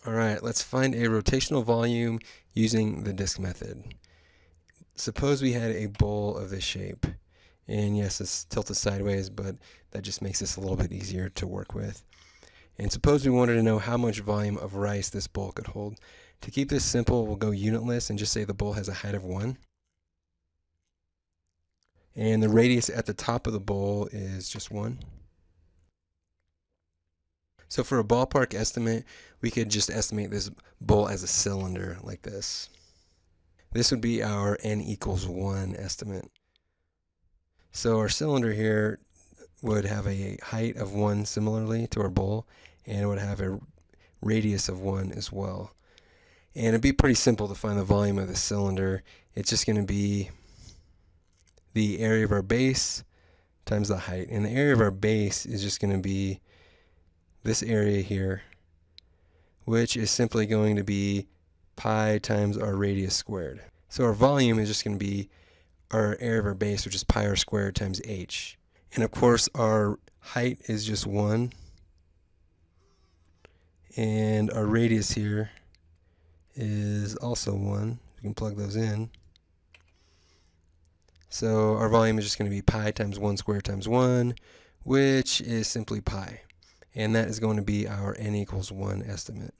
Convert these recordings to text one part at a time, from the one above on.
Alright, let's find a rotational volume using the disk method. Suppose we had a bowl of this shape. And yes, it's tilted sideways, but that just makes this a little bit easier to work with. And suppose we wanted to know how much volume of rice this bowl could hold. To keep this simple, we'll go unitless and just say the bowl has a height of 1. And the radius at the top of the bowl is just 1. So for a ballpark estimate, we could just estimate this bowl as a cylinder like this. This would be our n equals 1 estimate. So our cylinder here would have a height of 1 similarly to our bowl, and it would have a radius of 1 as well. And it'd be pretty simple to find the volume of the cylinder. It's just going to be the area of our base times the height. And the area of our base is just going to be this area here, which is simply going to be pi times our radius squared. So our volume is just going to be our area of our base, which is pi r squared times h. And of course our height is just 1, and our radius here is also 1. We can plug those in. So our volume is just going to be pi times 1 squared times 1, which is simply pi. And that is going to be our n equals 1 estimate.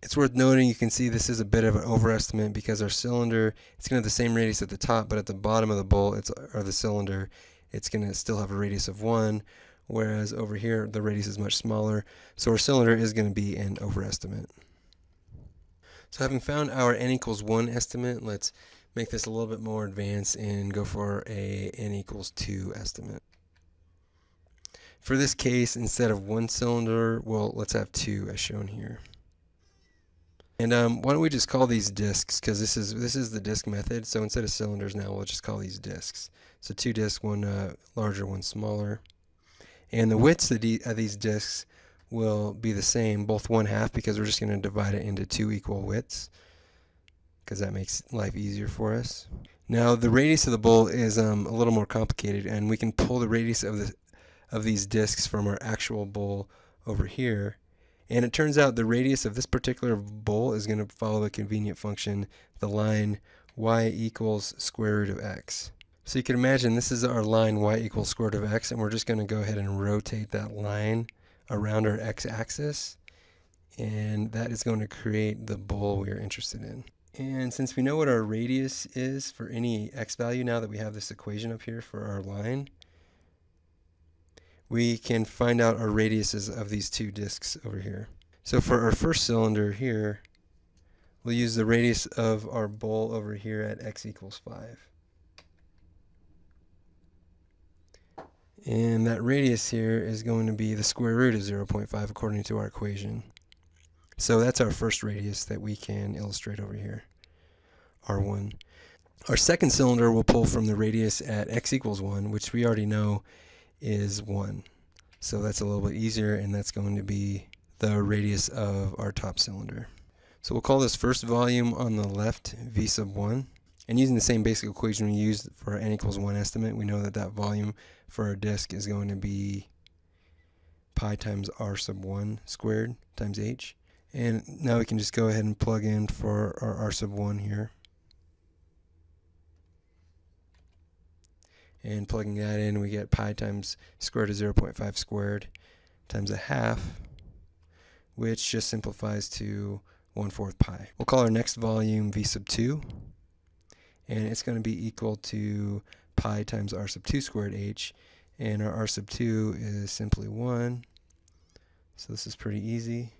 It's worth noting, you can see this is a bit of an overestimate because our cylinder, it's going to have the same radius at the top, but at the bottom of the bowl, or the cylinder, it's going to still have a radius of 1, whereas over here the radius is much smaller. So our cylinder is going to be an overestimate. So having found our n equals 1 estimate, let's make this a little bit more advanced and go for a n equals 2 estimate. For this case, instead of 1 cylinder, well, let's have 2 as shown here. And why don't we just call these disks, because this is the disk method. So instead of cylinders now, we'll just call these disks. So 2 disks, one larger, one smaller. And the widths of these disks will be the same, both 1/2, because we're just going to divide it into 2 equal widths, because that makes life easier for us. Now the radius of the bowl is a little more complicated, and we can pull the radius of these disks from our actual bowl over here. And it turns out the radius of this particular bowl is going to follow a convenient function, the line y equals square root of x. So you can imagine this is our line y equals square root of x, and we're just going to go ahead and rotate that line around our x-axis, and that is going to create the bowl we are interested in. And since we know what our radius is for any x value, now that we have this equation up here for our line, we can find out our radiuses of these 2 disks over here. So for our first cylinder here, we'll use the radius of our bowl over here at x equals 5. And that radius here is going to be the square root of 0.5 according to our equation. So that's our first radius that we can illustrate over here, R1. Our second cylinder will pull from the radius at x equals 1, which we already know is 1. So that's a little bit easier, and that's going to be the radius of our top cylinder. So we'll call this first volume on the left V sub 1. And using the same basic equation we used for our n equals 1 estimate, we know that that volume for our disk is going to be pi times r sub 1 squared times h. And now we can just go ahead and plug in for our r sub 1 here. And plugging that in, we get pi times square root of 0.5 squared times 1/2, which just simplifies to 1/4 pi. We'll call our next volume V sub 2, and it's going to be equal to pi times r sub 2 squared h, and our r sub 2 is simply 1, so this is pretty easy.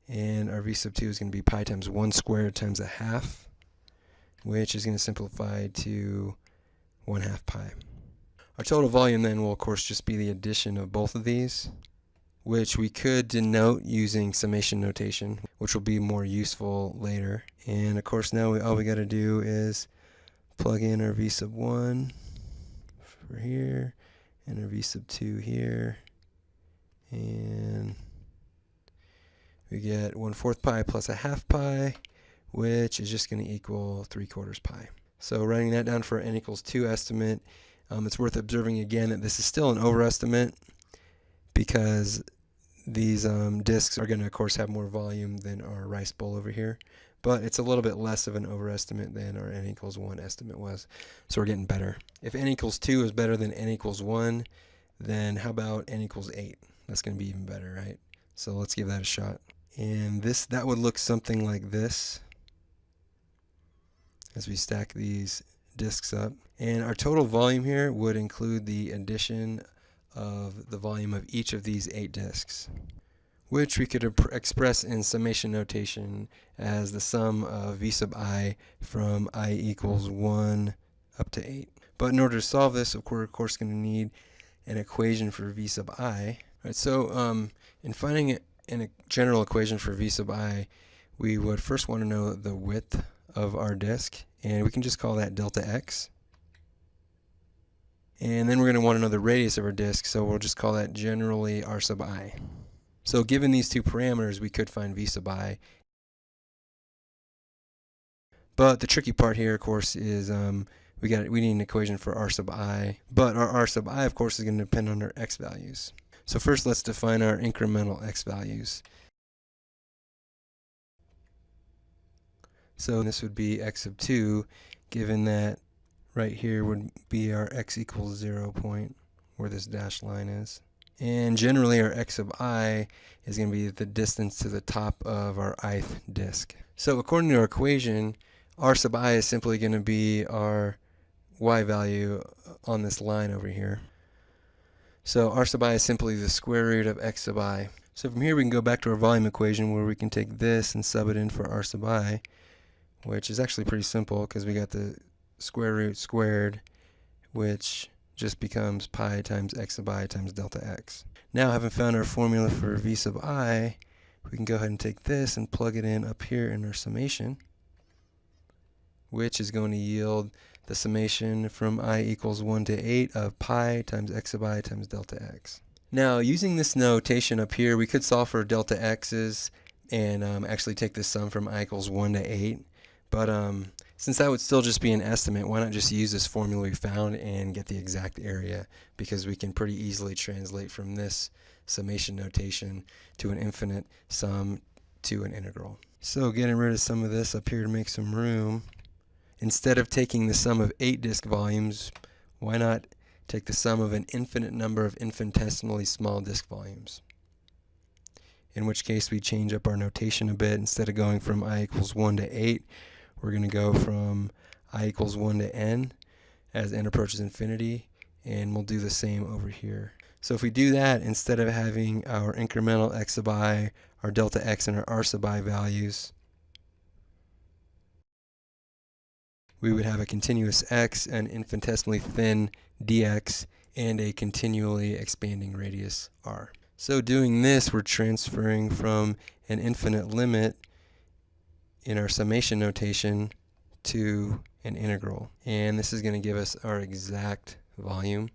And our V sub 2 is going to be pi times 1 squared times 1/2, which is going to simplify to 1/2 pi. Our total volume then will of course just be the addition of both of these, which we could denote using summation notation, which will be more useful later. And of course now all we got to do is plug in our V sub 1 for here, and our V sub 2 here, and we get 1/4 pi plus 1/2 pi, which is just going to equal 3/4 pi. So writing that down for n equals 2 estimate, it's worth observing again that this is still an overestimate because these disks are going to, of course, have more volume than our rice bowl over here. But it's a little bit less of an overestimate than our n equals 1 estimate was. So we're getting better. If n equals 2 is better than n equals 1, then how about n equals 8? That's going to be even better, right? So let's give that a shot. And that would look something like this as we stack these disks up. And our total volume here would include the addition of the volume of each of these 8 disks, which we could express in summation notation as the sum of v sub I from I equals 1 up to 8. But in order to solve this, we're of course going to need an equation for v sub I. Right, so in finding a general equation for v sub I, we would first want to know the width of our disk, and we can just call that delta x. And then we're going to want to know the radius of our disk, so we'll just call that generally r sub I. So given these two parameters, we could find v sub I. But the tricky part here, of course, is we need an equation for r sub I. But our r sub I, of course, is going to depend on our x values. So first, let's define our incremental x values. So this would be x sub 2, given that right here would be our x equals 0 point, where this dashed line is. And generally our x sub I is going to be the distance to the top of our ith disk. So according to our equation, r sub I is simply going to be our y value on this line over here. So r sub I is simply the square root of x sub I. So from here we can go back to our volume equation where we can take this and sub it in for r sub I, which is actually pretty simple because we got the square root squared, which just becomes pi times x sub I times delta x. Now, having found our formula for v sub I, we can go ahead and take this and plug it in up here in our summation, which is going to yield the summation from I equals 1 to 8 of pi times x sub I times delta x. Now, using this notation up here, we could solve for delta x's and actually take this sum from I equals 1 to 8. But since that would still just be an estimate, why not just use this formula we found and get the exact area, because we can pretty easily translate from this summation notation to an infinite sum to an integral. So getting rid of some of this up here to make some room, instead of taking the sum of 8 disk volumes, why not take the sum of an infinite number of infinitesimally small disk volumes? In which case we change up our notation a bit. Instead of going from I equals 1 to 8, we're going to go from I equals 1 to n as n approaches infinity, and we'll do the same over here. So if we do that, instead of having our incremental x sub I, our delta x, and our r sub I values, we would have a continuous x, an infinitesimally thin dx, and a continually expanding radius r. So doing this, we're transferring from an infinite limit in our summation notation to an integral. And this is going to give us our exact volume,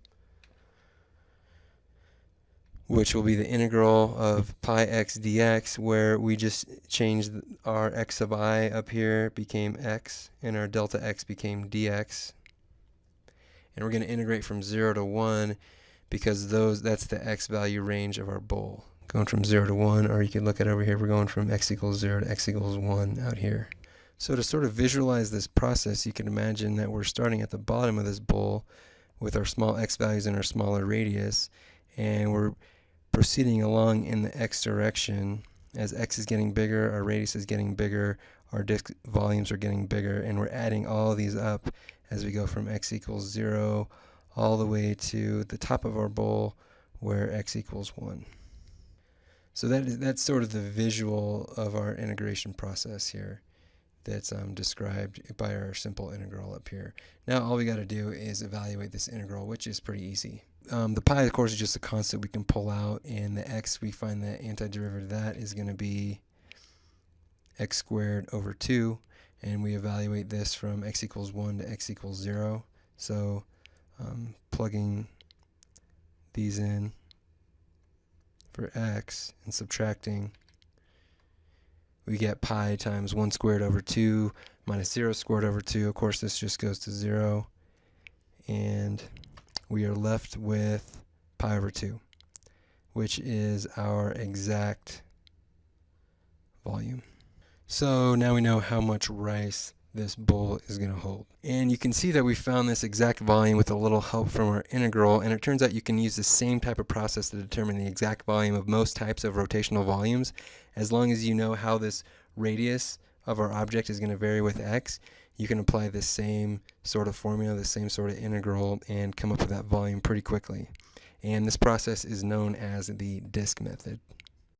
which will be the integral of pi x dx, where we just changed our x sub I up here became x, and our delta x became dx. And we're going to integrate from 0 to 1 because that's the x value range of our bowl. Going from 0 to 1, or you could look at over here, we're going from x equals 0 to x equals 1 out here. So to sort of visualize this process, you can imagine that we're starting at the bottom of this bowl with our small x values and our smaller radius, and we're proceeding along in the x direction. As x is getting bigger, our radius is getting bigger, our disk volumes are getting bigger, and we're adding all these up as we go from x equals 0 all the way to the top of our bowl where x equals 1. So that's sort of the visual of our integration process here that's described by our simple integral up here. Now all we got to do is evaluate this integral, which is pretty easy. The pi, of course, is just a constant we can pull out, and the x, we find the antiderivative of that is going to be x squared over 2, and we evaluate this from x equals 1 to x equals 0. So plugging these in for x and subtracting, we get pi times 1 squared over 2 minus 0 squared over 2. Of course, this just goes to 0, and we are left with pi over 2. which is our exact volume. So now we know how much rice this bowl is going to hold. And you can see that we found this exact volume with a little help from our integral, and it turns out you can use the same type of process to determine the exact volume of most types of rotational volumes. As long as you know how this radius of our object is going to vary with x, you can apply the same sort of formula, the same sort of integral, and come up with that volume pretty quickly. And this process is known as the disk method.